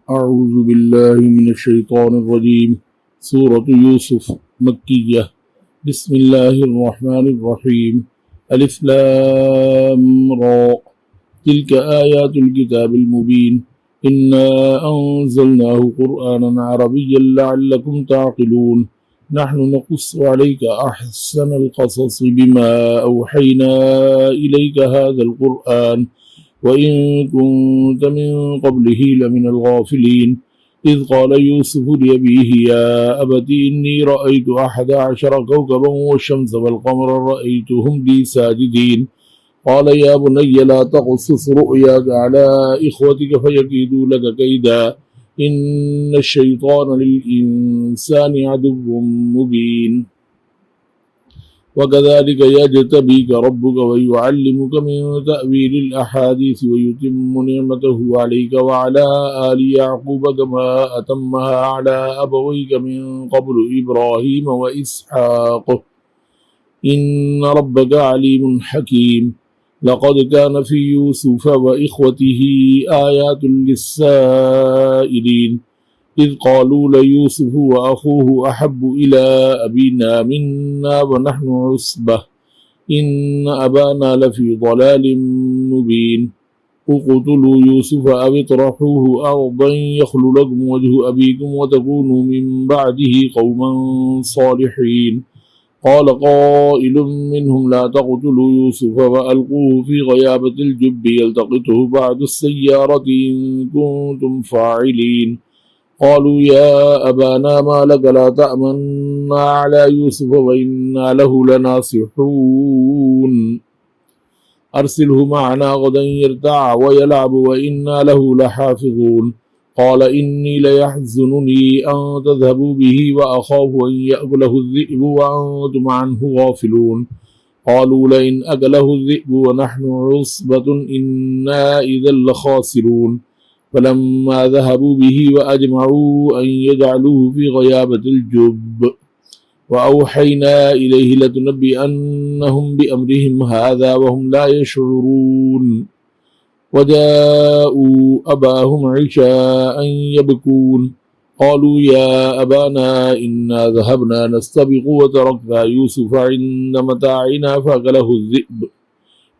أعوذ بالله من الشيطان الرجيم. سورة يوسف مكية. بسم الله الرحمن الرحيم. ألف لام را. تلك آيات الكتاب المبين. إنا أنزلناه قرآنا عربيا لعلكم تعقلون. نحن نقص عليك أحسن القصص بما أوحينا إليك هذا القرآن وإن كنت من قبله لمن الغافلين. إذ قال يوسف لأبيه يا أبت إني رأيت 11 كوكبا والشمس والقمر رأيتهم لي ساجدين. قال يا بني لا تقصص رؤياك على إخوتك فيكيدوا لك كيدا إن الشيطان للإنسان عدو مبين. وكذلك يجتبيك ربك ويعلمك من تأويل الأحاديث ويتم نعمته عليك وعلى آل يعقوب كما أتمها على أبويك من قبل إبراهيم وإسحاق إن ربك عليم حكيم. لقد كان في يوسف وإخوته آيات للسائلين إذ قالوا ليوسف وأخوه أحب إلى أبينا منا ونحن عصبة إن أبانا لفي ضلال مبين. اقتلوا يوسف أو اطرحوه أرضا يخل لكم وجه أبيكم وتكونوا من بعده قوما صالحين. قال قائل منهم لا تقتلوا يوسف وألقوه في غيابة الجب يلتقطه بعد السيارة إن كنتم فاعلين. قالوا يا أبانا ما لك لا تأمنا على يوسف وإنا له لناصحون. أرسله معنا غدا يرتع ويلعب وإنا له لحافظون. قال إني ليحزنني أن تذهبوا به وأخاف أن يأكله الذئب وأنتم عنه غافلون. قالوا لئن أكله الذئب ونحن عصبة إنا إذا لخاسرون. فلما ذهبوا به وأجمعوا أن يجعلوه في غيابة الجب وأوحينا إليه لتنبئنهم بأمرهم هذا وهم لا يشعرون. وجاءوا أباهم عشاء يبكون. قالوا يا أبانا إنا ذهبنا نستبق وتركنا يوسف عند متاعنا فأكله الذئب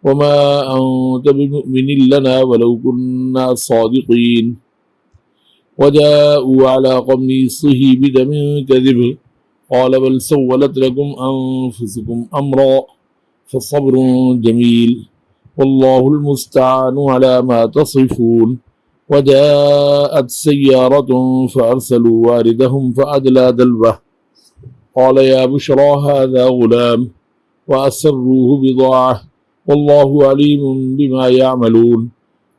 وما أنت بمؤمن لنا ولو كنا صادقين. وجاءوا على قميصه بدم كذب قال بل سولت لكم أنفسكم أمرا فصبر جميل والله المستعان على ما تصفون. وجاءت سيارة فأرسلوا واردهم فأدلى دلوه قال يا بشرى هذا غلام وأسروه بضاعة والله عليم بما يعملون.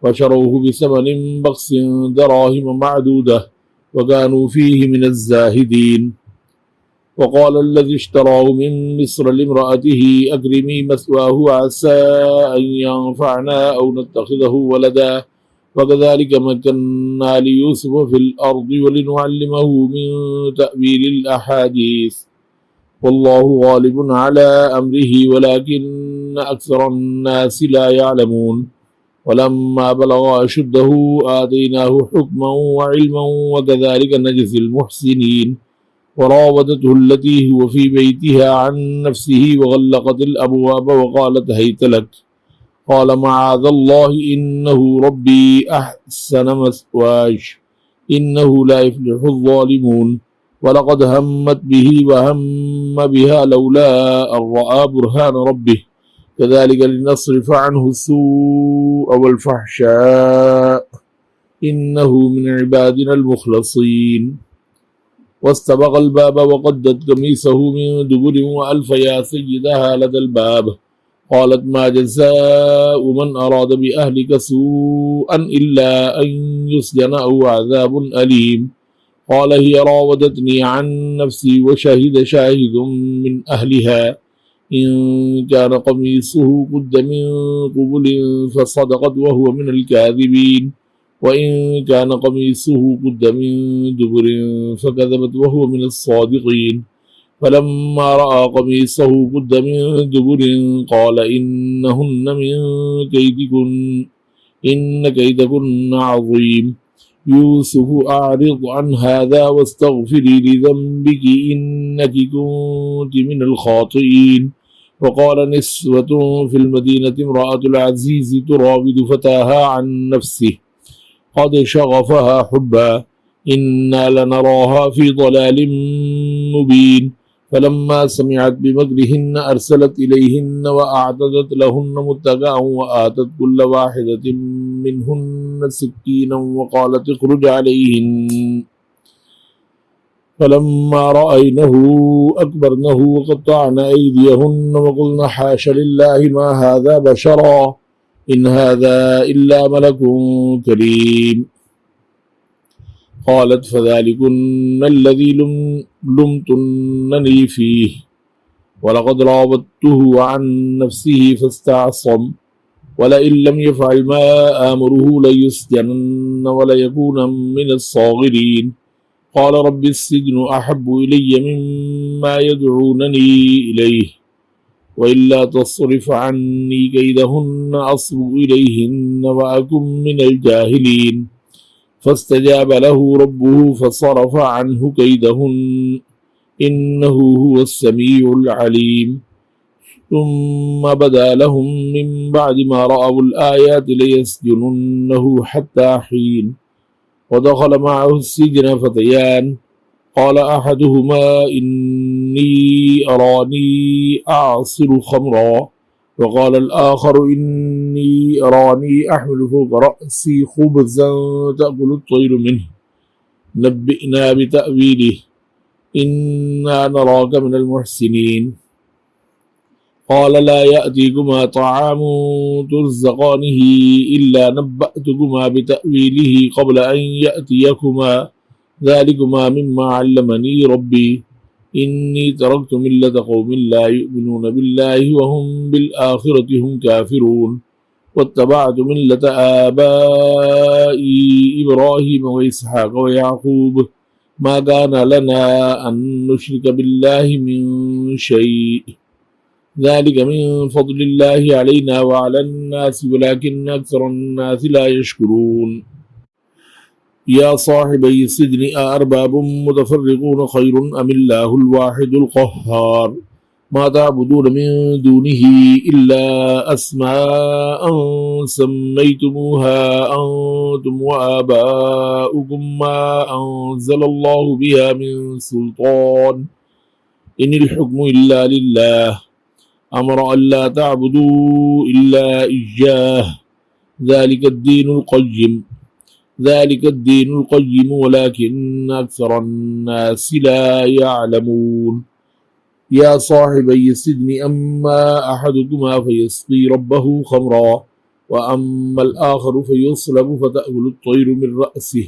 وشروه بثمن بخس دراهم معدودة وكانوا فيه من الزاهدين. وقال الذي اشتراه من مصر لامرأته أكرمي مثواه عسى أن ينفعنا أو نتخذه ولدا وكذلك مكنا ليوسف في الأرض ولنعلمه من تأويل الأحاديث والله غالب على أمره ولكن أكثر الناس لا يعلمون. ولما بلغ أشده آتيناه حكما وعلما وكذلك نجزي المحسنين. وراودته التي هو في بيتها عن نفسه وغلقت الأبواب وقالت هيت لك قال معاذ الله إنه ربي أحسن مثواي إنه لا يفلح الظالمون. ولقد همت به وهم بها لولا أن رأى برهان ربه كذلك لنصرف عنه السوء والفحشاء إنه من عبادنا المخلصين. واستبق الباب وقدت قميصه من دبر وألف يا سيدها لدى الباب. قالت ما جزاء من أراد بأهلك سوءا إلا أن يسجن أو عذاب أليم. قال هي راودتني عن نفسي وشهد شاهد من أهلها إن كان قميصه قد من قبل فصدقت وهو من الكاذبين وإن كان قميصه قد من دبر فكذبت وهو من الصادقين. فلما رأى قميصه قد من دبر قال إنهن من كيدكن إن كيدكن عظيم. يوسف أعرض عن هذا واستغفري لذنبك إنك كنت من الخاطئين. وقال نسوة في المدينة امرأة العزيز تراود فتاها عن نفسه قد شغفها حبا إنا لنراها في ضلال مبين. فلما سمعت بمكرهن أرسلت إليهن وأعتدت لهن متكئا وآتت كل واحدة منهن سكينا وقالت اخرج عليهن. فلما رأينه أكبرنه وقطعن أيديهن وقلن حاش لله ما هذا بشرا إن هذا إلا ملك كريم. قالت فذلكن الذي لمتنني فيه ولقد راودته عن نفسه فاستعصم ولئن لم يفعل ما آمره ليسجنن وليكون من الصاغرين. قال رب السجن أحب إلي مما يدعونني إليه وإلا تصرف عني كيدهن أصب إليهن وأكن من الجاهلين. فاستجاب له ربه فصرف عنه كيدهن إنه هو السميع العليم. ثم بدا لهم من بعد ما رأوا الآيات ليسجننه حتى حين. ودخل معه السجن فتيان قال أحدهما إني أراني أعصر خمرا وقال الآخر إني أراني أحمل فوق رأسي خبزا تأكل الطير منه نبئنا بتأويله إنا نراك من المحسنين. قال لا يأتيكما طعام ترزقانه إلا نبأتكما بتأويله قبل أن يأتيكما ذلكما مما علمني ربي إني تركت ملة قوم لا يؤمنون بالله وهم بالآخرة هم كافرون واتبعت ملة آبائي إبراهيم وإسحاق ويعقوب ما كان لنا أن نشرك بالله من شيء ذلك من فضل الله علينا وعلى الناس ولكن أكثر الناس لا يشكرون. يا صاحبي السجن أأرباب متفرقون خير أم الله الواحد القهار ما تعبدون من دونه إلا أسماء سميتموها أنتم وآباؤكم ما أنزل الله بها من سلطان إن الحكم إلا لله أمر أن لا تعبدوا إلا إياه ذلك الدين القيم ولكن أكثر الناس لا يعلمون. يا صاحبي السجن أما أحدكما فيسقي ربه خمرا وأما الآخر فيصلب فتأكل الطير من رأسه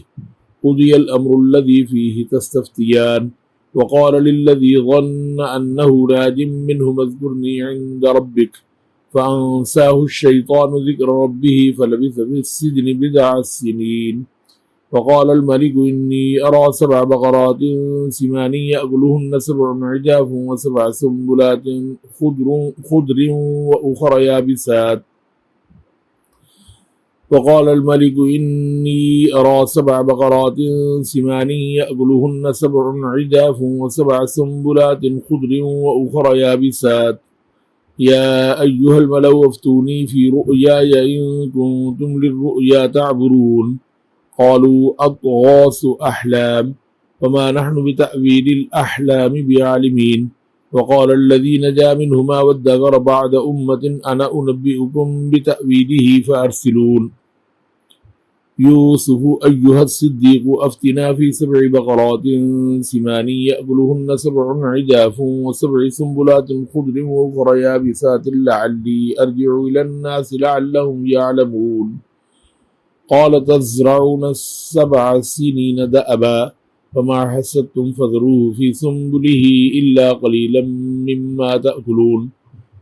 قضي الأمر الذي فيه تستفتيان. وقال للذي ظن أنه ناج منه اذكرني عند ربك فأنساه الشيطان ذكر ربه فلبث في السجن بضع سنين. وقال الملك إني أرى 7 بقرات سمان يأكلهن 7 عجاف و7 سنبلات خضر وأخر يابسات. وقال الملك إني أرى 7 بقرات سمان يأكلهن 7 عجاف و7 سنبلات خضر وأخر يابسات. يا أيها الملأ افتوني في رؤياي إن كنتم للرؤيا تعبرون. قالوا أضغاث أحلام وما نحن بتأويل الأحلام بعالمين. وقال الذي نجا منهما وادكر بعد أمة أنا أنبئكم بتأويله فأرسلون. يوسف أيها الصديق أفتنا في 7 بقرات سمان يأكلهن 7 عجاف و7 سنبلات خضر وأخر يابسات لعلي أرجع إلى الناس لعلهم يعلمون. قال تزرعون 7 سنين دأبا فما حسدتم فذروه في سنبله إلا قليلا مما تأكلون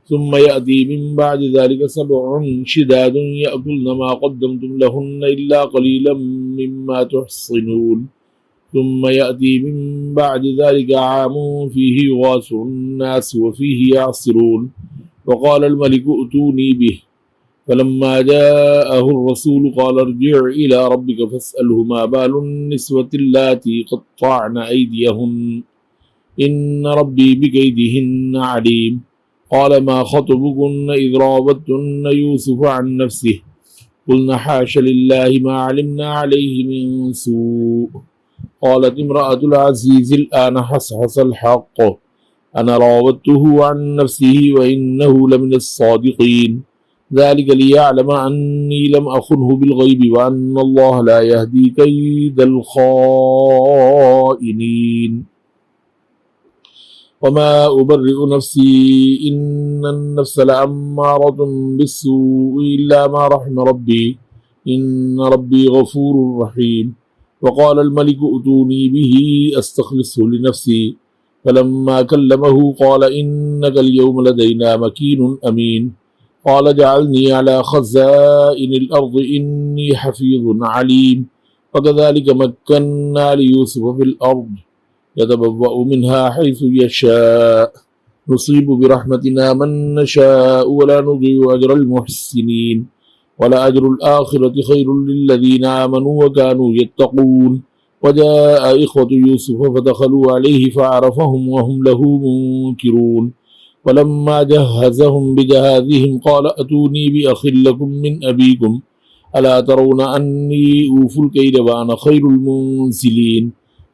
ثم يأتي من بعد ذلك 7 شداد يأكلن ما قدمتم لهن إلا قليلا مما تحصنون ثم يأتي من بعد ذلك عام فيه يغاث الناس وفيه يعصرون. وقال الملك ائتوني به فلما جاءه الرسول قال ارجع إلى ربك فاسأله ما بال النسوة اللاتي قطعن أيديهن إن ربي بكيدهن عليم قال ما خطبكن إذ راوتن يوسف عن نفسه قلنا حاش لله ما علمنا عليه من سوء قالت امرأة العزيز الآن حصحص الحق أنا راودته عن نفسه وإنه لمن الصادقين ذلك ليعلم أني لم أخنه بالغيب وأن الله لا يهدي كيد الخائنين وما أبرئ نفسي إن النفس لأمارة بالسوء إلا ما رحم ربي إن ربي غفور رحيم وقال الملك ائتوني به أستخلصه لنفسي فلما كلمه قال إنك اليوم لدينا مكين أمين قال اجعلني على خزائن الأرض إني حفيظ عليم وكذلك مكنا ليوسف في الأرض يتبوأ منها حيث يشاء نصيب برحمتنا من نشاء ولا نضيع أجر المحسنين ولأجر الآخرة خير للذين آمنوا وكانوا يتقون وجاء إخوة يوسف فدخلوا عليه فعرفهم وهم له منكرون ولما جهزهم بجهازهم قال أتوني بأخ لكم من أبيكم ألا ترون أني أوفي الكيل وأنا خير المنزلين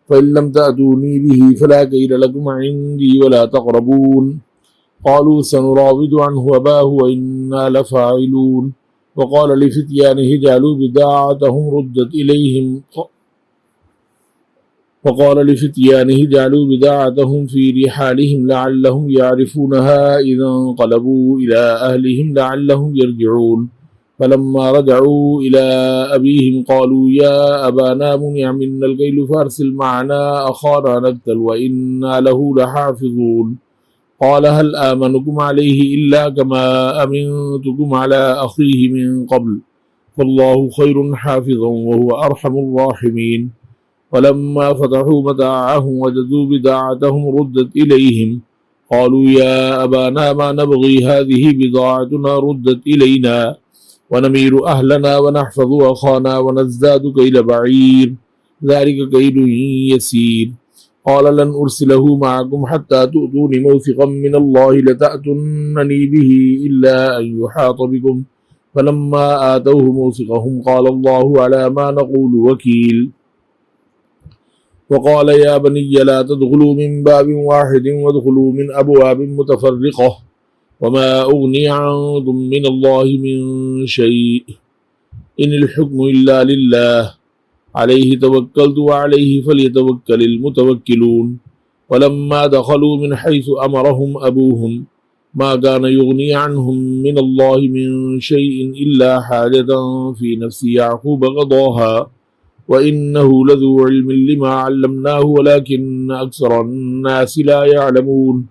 فإن لم تأتوني به فلا كيل لكم عندي ولا تقربون قالوا سنراود عنه أباه وإنا لفاعلون وقال لفتيانه جعلوا بضاعتهم في رحالهم لعلهم يعرفونها إذا انقلبوا إلى أهلهم لعلهم يرجعون فلما رجعوا إلى أبيهم قالوا يا أبانا منع منا الكيل فأرسل معنا أخانا نكتل وإنا له لحافظون قال هل آمنكم عليه إلا كما أمنتكم على أخيه من قبل فالله خير حافظا وهو أرحم الراحمين ولما فتحوا متاعهم وجدوا بضاعتهم ردت إليهم قالوا يا أبانا ما نبغي هذه بضاعتنا ردت إلينا ونمير أهلنا ونحفظ أخانا ونزداد كيل بعير ذلك كيل يسير قال لن أرسله معكم حتى تؤتوني موثقا من الله لتأتونني به إلا أن يحاط بكم فلما آتوه موثقهم قال الله على ما نقول وكيل وقال يا بني لا تدخلوا من باب واحد وادخلوا من أبواب متفرقة وما أغني عنكم من الله من شيء إن الحكم إلا لله عليه توكلت وعليه فليتوكل المتوكلون ولما دخلوا من حيث أمرهم أبوهم ما كان يغني عنهم من الله من شيء إلا حاجة في نفس يعقوب قضاها وإنه لذو علم لما علمناه ولكن أكثر الناس لا يعلمون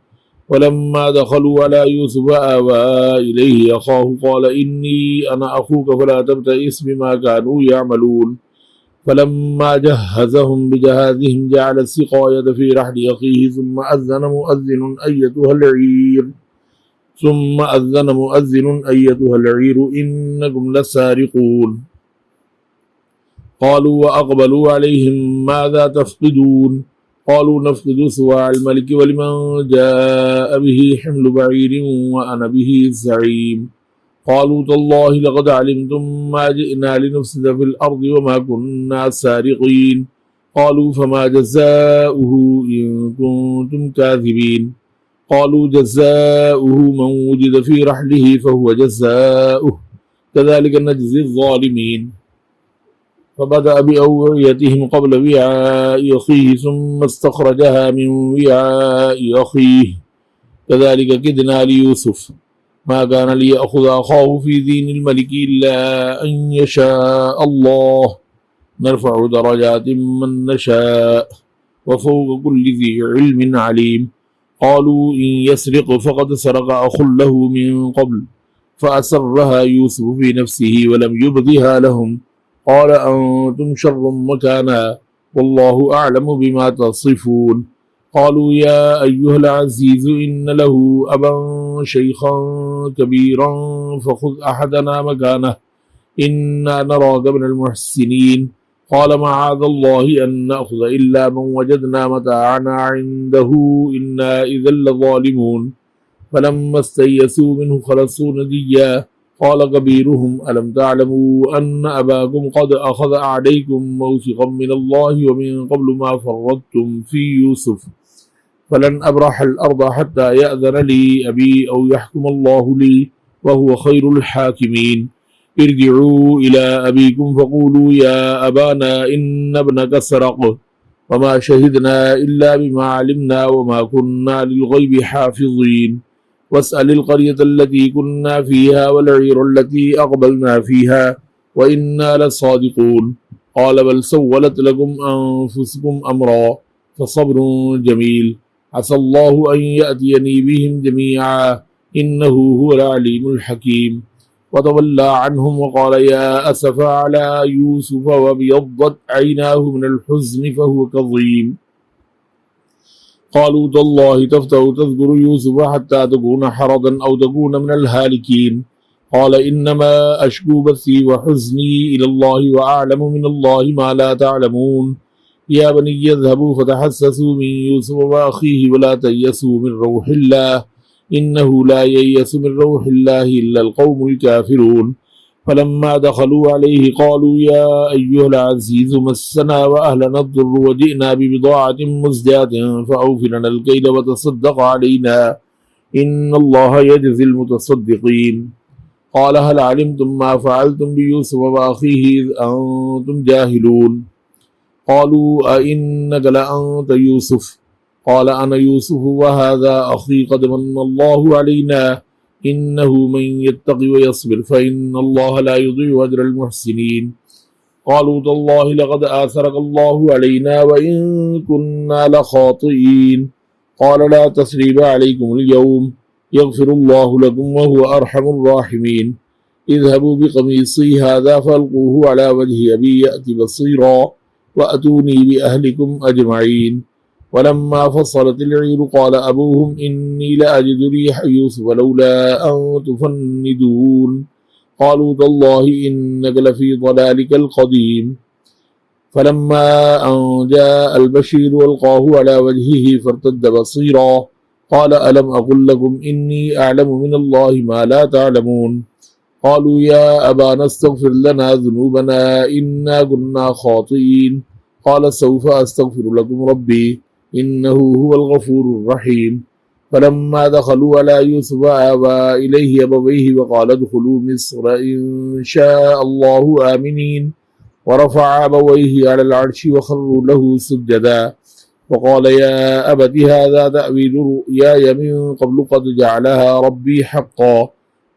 ولما دخلوا على يوسف آوى إليه أخاه قال إني أنا أخوك فلا تبتئس بما كانوا يعملون فلما جهزهم بجهازهم جعل السقاية في رحل أخيه ثم أذن مؤذن أيتها العير إنكم لسارقون قالوا وأقبلوا عليهم ماذا تفقدون قالوا نفقد سواع الملك ولمن جاء به حمل بعير وأنا به زعيم قالوا تالله لقد علمتم ما جئنا لنفسد في الأرض وما كنا سارقين قالوا فما جزاؤه إن كنتم كاذبين قالوا جزاؤه من وجد في رحله فهو جزاؤه كذلك نجزي الظالمين فبدأ بأوعيتهم قبل وعاء أخيه ثم استخرجها من وعاء أخيه كذلك كدنا ليوسف ما كان ليأخذ أخاه في دين الملك إلا أن يشاء الله نرفع درجات من نشاء وفوق كل ذي علم عليم قالوا إن يسرق فقد سرق أخ له من قبل فأسرها يوسف في نفسه ولم يبدها لهم قال أنتم شر مكانا والله أعلم بما تصفون قالوا يا أيها العزيز إن له أبا شيخا كبيرا فخذ أحدنا مكانه إنا نراك من المحسنين قال معاذ الله أن نأخذ إلا من وجدنا متاعنا عنده إنا إذا لظالمون فلما استيئسوا منه خلصوا نجيا قال كبيرهم ألم تعلموا أن أباكم قد أخذ عليكم موثقا من الله ومن قبل ما فرطتم في يوسف فلن أبرح الأرض حتى يأذن لي أبي أو يحكم الله لي وهو خير الحاكمين ارجعوا إلى أبيكم فقولوا يا أبانا إن ابنك سرق وما شهدنا إلا بما علمنا وما كنا للغيب حافظين واسأل القرية التي كنا فيها والعير التي أقبلنا فيها وإنا لصادقون قال بل سولت لكم أنفسكم أمرا فصبر جميل عسى الله أن يأتيني بهم جميعا إنه هو العليم الحكيم وتولى عنهم وقال يا أسف على يوسف وابيضت عيناه من الحزن فهو كظيم قالوا تالله تفتأ تذكر يوسف حتى تكون حرضا أو تكون من الهالكين قال إنما أشكو بثي وحزني إلى الله وأعلم من الله ما لا تعلمون يا بني يذهبوا فتحسسوا من يوسف وأخيه ولا تيسوا من روح الله إنه لا ييأس من روح الله إلا القوم الكافرون فلما دخلوا عليه قالوا يا أيها العزيز مسنا وأهلنا الضر وجئنا ببضاعة مزجاة فأوف لنا الكيل وتصدق علينا إن الله يجزي المتصدقين قال هل علمتم ما فعلتم بيوسف وأخيه إذ أنتم جاهلون قالوا أئنك لأنت يوسف قال أنا يوسف وهذا أخي قد من الله علينا إنه من يتقي ويصبر فإن الله لا يضيع أجر المحسنين قالوا تالله لقد آثرك الله علينا وإن كنا لخاطئين قال لا تثريب عليكم اليوم يغفر الله لكم وهو أرحم الراحمين اذهبوا بقميصي هذا فألقوه على وجه أبي يأتي بصيرا وأتوني بأهلكم أجمعين ولما فصلت العير قال أبوهم إني لأجد ريح يوسف لولا أن تفندون قالوا تالله إنك لفي ضلالك القديم فلما أن جاء البشير ألقاه على وجهه فارتد بصيرا قال ألم أقل لكم إني أعلم من الله ما لا تعلمون قالوا يا أبانا استغفر لنا ذنوبنا إنا كنا خاطئين قال سوف أستغفر لكم ربي إنه هو الغفور الرحيم فلما دخلوا على يوسف آوى إليه أبويه وقال ادخلوا مصر إن شاء الله آمنين ورفع أبويه على العرش وخروا له سجدا وقال يا أبت هذا تأويل رؤياي من قبل قد جعلها ربي حقا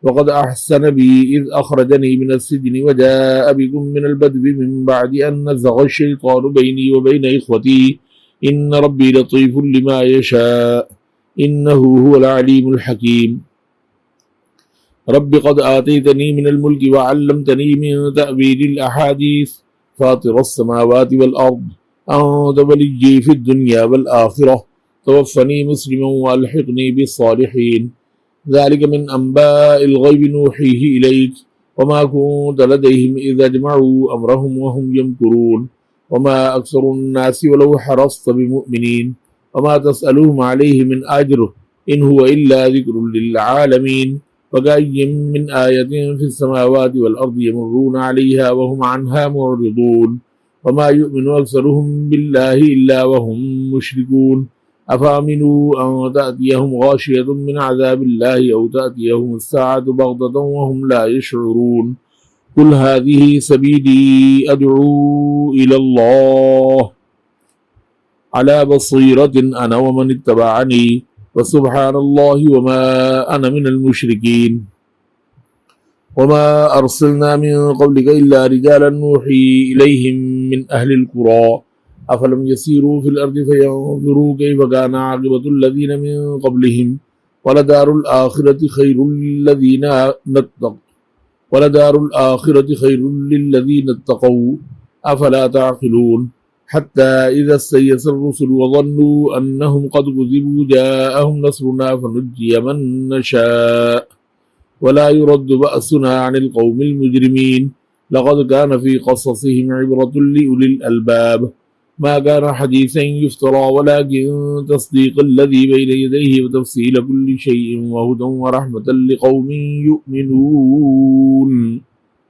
وقد أحسن بي إذ أخرجني من السجن وجاء بكم من البدو من بعد أن نزغ الشيطان بيني وبين إخوتي إن ربي لطيف لما يشاء إنه هو العليم الحكيم رب قد آتيتني من الملك وعلمتني من تأويل الأحاديث فاطر السماوات والأرض أنت وليي في الدنيا والآخرة توفني مسلما وألحقني بالصالحين ذلك من أنباء الغيب نوحيه إليك وما كنت لديهم إذا جمعوا أمرهم وهم يمكرون وما أكثر الناس ولو حرصت بمؤمنين وما تسألهم عليه من أجر إن هو إلا ذكر للعالمين وكأي من آية في السماوات والأرض يمرون عليها وهم عنها معرضون وما يؤمن أكثرهم بالله إلا وهم مشركون أفأمنوا أن تأتيهم غاشية من عذاب الله أو تأتيهم الساعة بغتة وهم لا يشعرون قل هذه سبيلي أدعو إلى الله على بصيرة أنا ومن اتبعني وسبحان الله وما أنا من المشركين وما أرسلنا من قبلك إلا رجالا نوحي إليهم من أهل القرى أفلم يسيروا في الأرض فينظروا كيف كان عاقبة الذين من قبلهم ولدار الآخرة خير للذين اتقوا أفلا تعقلون حتى إذا استيأس الرسل وظنوا أنهم قد كذبوا جاءهم نصرنا فنجي من نشاء ولا يرد بأسنا عن القوم المجرمين لقد كان في قصصهم عبرة لأولي الألباب ما كان حديثا يفترى ولكن تصديق الذي بين يديه وتفصيل كل شيء وهدى ورحمة لقوم يؤمنون